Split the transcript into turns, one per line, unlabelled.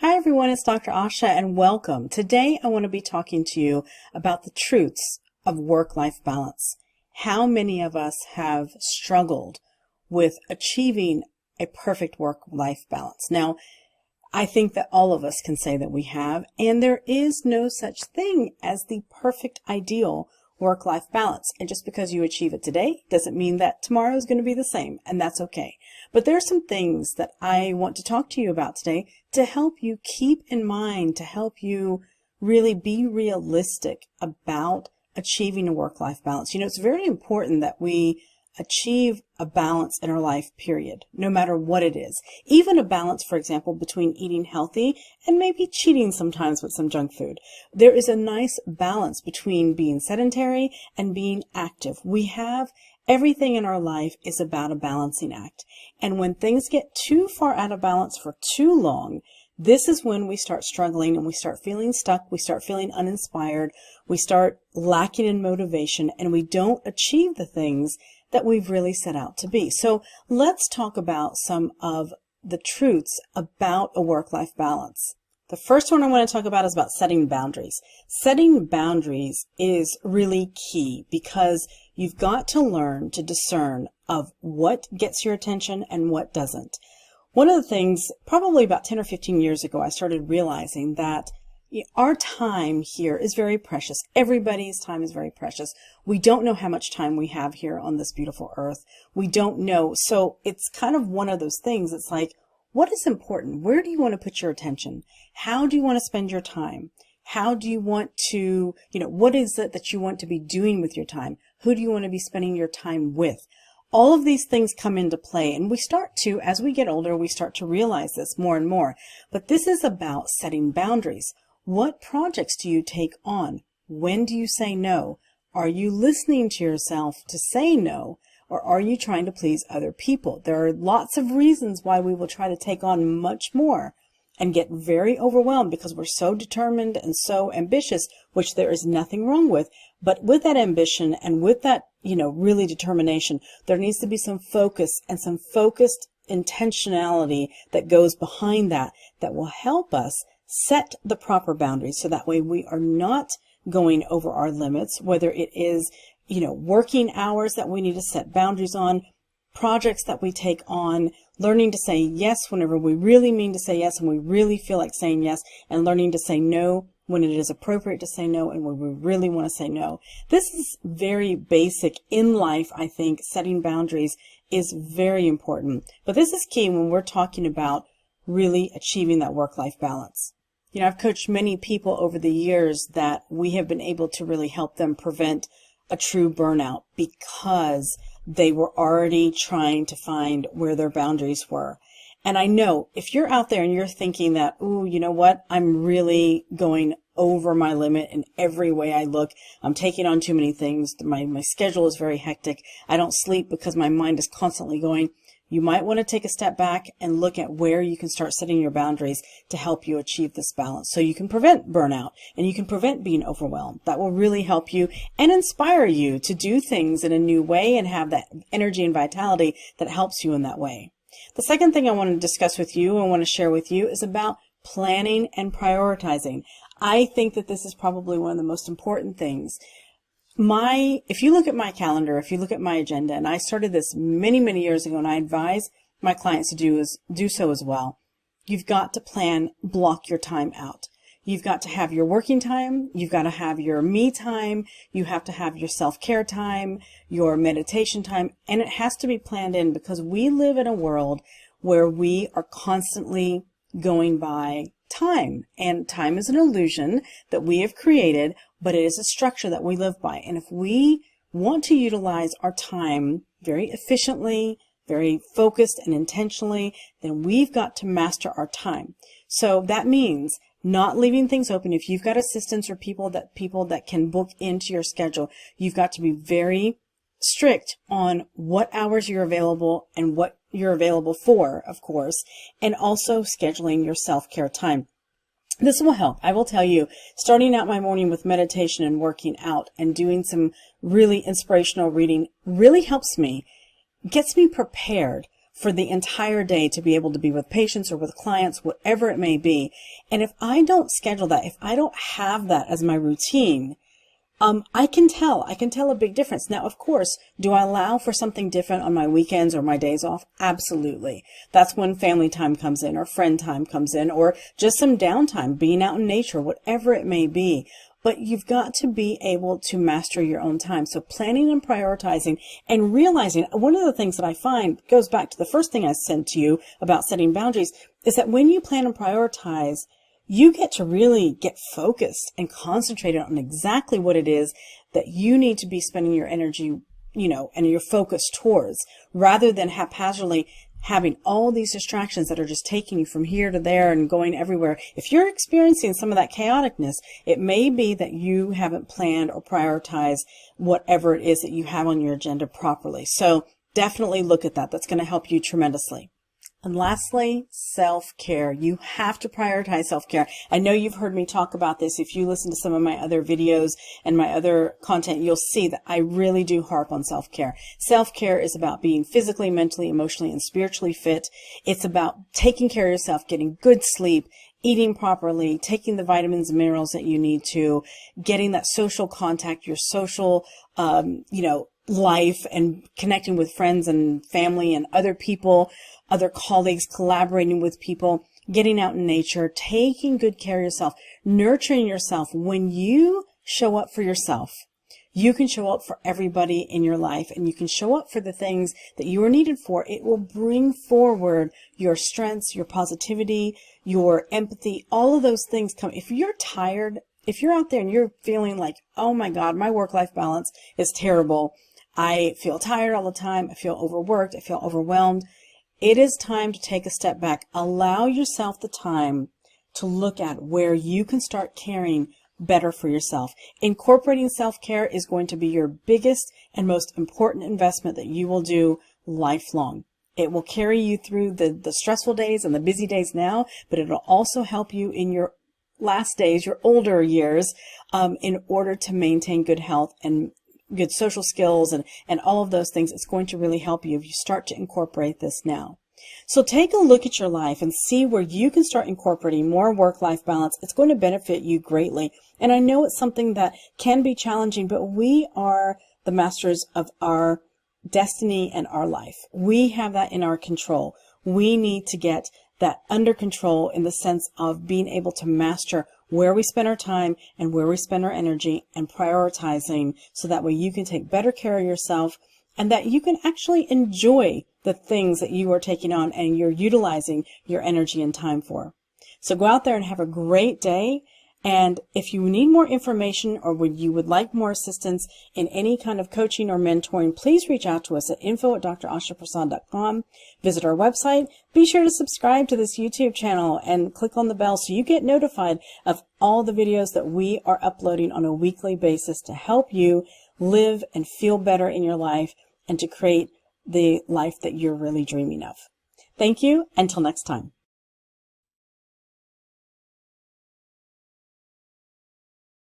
Hi everyone, it's Dr. Asha and welcome. Today I want to be talking to you about the truths of work-life balance. How many of us have struggled with achieving a perfect work-life balance? Now, I think that all of us can say that we have, and there is no such thing as the perfect ideal work-life balance. And just because you achieve it today doesn't mean that tomorrow is going to be the same, and that's okay. But there are some things that I want to talk to you about today to help you keep in mind, to help you really be realistic about achieving a work-life balance. You know, it's very important that we achieve a balance in our life, period, no matter what it is. Even a balance, for example, between eating healthy and maybe cheating sometimes with some junk food. There is a nice balance between being sedentary and being active. We have everything in our life is about a balancing act. And when things get too far out of balance for too long, this is when we start struggling and we start feeling stuck, we start feeling uninspired, we start lacking in motivation, and we don't achieve the things that we've really set out to be. So let's talk about some of the truths about a work-life balance. The first one I want to talk about is about setting boundaries. Setting boundaries is really key because you've got to learn to discern of what gets your attention and what doesn't. One of the things, probably about 10 or 15 years ago, I started realizing that our time here is very precious. Everybody's time is very precious. We don't know how much time we have here on this beautiful earth. We don't know. So it's kind of one of those things. It's like, what is important? Where do you want to put your attention? How do you want to spend your time? How do you want to, what is it that you want to be doing with your time? Who do you want to be spending your time with? All of these things come into play, and we start to, as we get older, we start to realize this more and more. But this is about setting boundaries. What projects do you take on? When do you say no? Are you listening to yourself to say no, or are you trying to please other people? There are lots of reasons why we will try to take on much more and get very overwhelmed because we're so determined and so ambitious, which there is nothing wrong with. But with that ambition and with that, really determination, there needs to be some focus and some focused intentionality that goes behind that will help us set the proper boundaries so that way we are not going over our limits, whether it is, working hours that we need to set boundaries on, projects that we take on, learning to say yes whenever we really mean to say yes and we really feel like saying yes, and learning to say no when it is appropriate to say no and when we really want to say no. This is very basic in life. I think setting boundaries is very important. But this is key when we're talking about really achieving that work-life balance. I've coached many people over the years that we have been able to really help them prevent a true burnout because they were already trying to find where their boundaries were. And I know if you're out there and you're thinking that, ooh, you know what, I'm really going over my limit in every way I look. I'm taking on too many things. My schedule is very hectic. I don't sleep because my mind is constantly going. You might want to take a step back and look at where you can start setting your boundaries to help you achieve this balance so you can prevent burnout and you can prevent being overwhelmed. That will really help you and inspire you to do things in a new way and have that energy and vitality that helps you in that way. The second thing I want to discuss with you and want to share with you is about planning and prioritizing. I think that this is probably one of the most important things. If you look at my calendar, if you look at my agenda, and I started this many, many years ago, and I advise my clients to do so as well. You've got to block your time out. You've got to have your working time. You've got to have your me time. You have to have your self-care time, your meditation time, and it has to be planned in because we live in a world where we are constantly going by time, and time is an illusion that we have created, but it is a structure that we live by. And if we want to utilize our time very efficiently, very focused and intentionally, then we've got to master our time. So that means not leaving things open. If you've got assistants or people that can book into your schedule, you've got to be very strict on what hours you're available and what you're available for, of course, and also scheduling your self-care time. This will help. I will tell you, starting out my morning with meditation and working out and doing some really inspirational reading really helps me, gets me prepared for the entire day to be able to be with patients or with clients, whatever it may be. And if I don't schedule that, if I don't have that as my routine, I can tell a big difference. Now, of course, do I allow for something different on my weekends or my days off? Absolutely. That's when family time comes in or friend time comes in or just some downtime, being out in nature, whatever it may be. But you've got to be able to master your own time. So planning and prioritizing and realizing, one of the things that I find goes back to the first thing I said to you about setting boundaries is that when you plan and prioritize, you get to really get focused and concentrated on exactly what it is that you need to be spending your energy, and your focus towards, rather than haphazardly having all these distractions that are just taking you from here to there and going everywhere. If you're experiencing some of that chaoticness, it may be that you haven't planned or prioritized whatever it is that you have on your agenda properly. So definitely look at that. That's going to help you tremendously. And lastly, self-care. You have to prioritize self-care. I know you've heard me talk about this. If you listen to some of my other videos and my other content, you'll see that I really do harp on self-care. Self-care is about being physically, mentally, emotionally, and spiritually fit. It's about taking care of yourself, getting good sleep, eating properly, taking the vitamins and minerals that you need to, getting that social contact, your social, life, and connecting with friends and family and other people, other colleagues, collaborating with people, getting out in nature, taking good care of yourself, nurturing yourself. When you show up for yourself, you can show up for everybody in your life, and you can show up for the things that you are needed for. It will bring forward your strengths, your positivity, your empathy, all of those things come. If you're tired, if you're out there and you're feeling like, oh my God, my work-life balance is terrible, I feel tired all the time, I feel overworked, I feel overwhelmed, it is time to take a step back. Allow yourself the time to look at where you can start caring better for yourself. Incorporating self-care is going to be your biggest and most important investment that you will do lifelong. It will carry you through the stressful days and the busy days now, but it'll also help you in your last days, your older years, in order to maintain good health and good social skills and all of those things. It's going to really help you if you start to incorporate this now. So take a look at your life and see where you can start incorporating more work-life balance. It's going to benefit you greatly. And I know it's something that can be challenging, but we are the masters of our destiny and our life. We have that in our control. We need to get that under control in the sense of being able to master where we spend our time and where we spend our energy and prioritizing, so that way you can take better care of yourself and that you can actually enjoy the things that you are taking on and you're utilizing your energy and time for. So go out there and have a great day. And if you need more information or you would like more assistance in any kind of coaching or mentoring, please reach out to us at info@drashaprasad.com. Visit our website. Be sure to subscribe to this YouTube channel and click on the bell so you get notified of all the videos that we are uploading on a weekly basis to help you live and feel better in your life and to create the life that you're really dreaming of. Thank you. Until next time.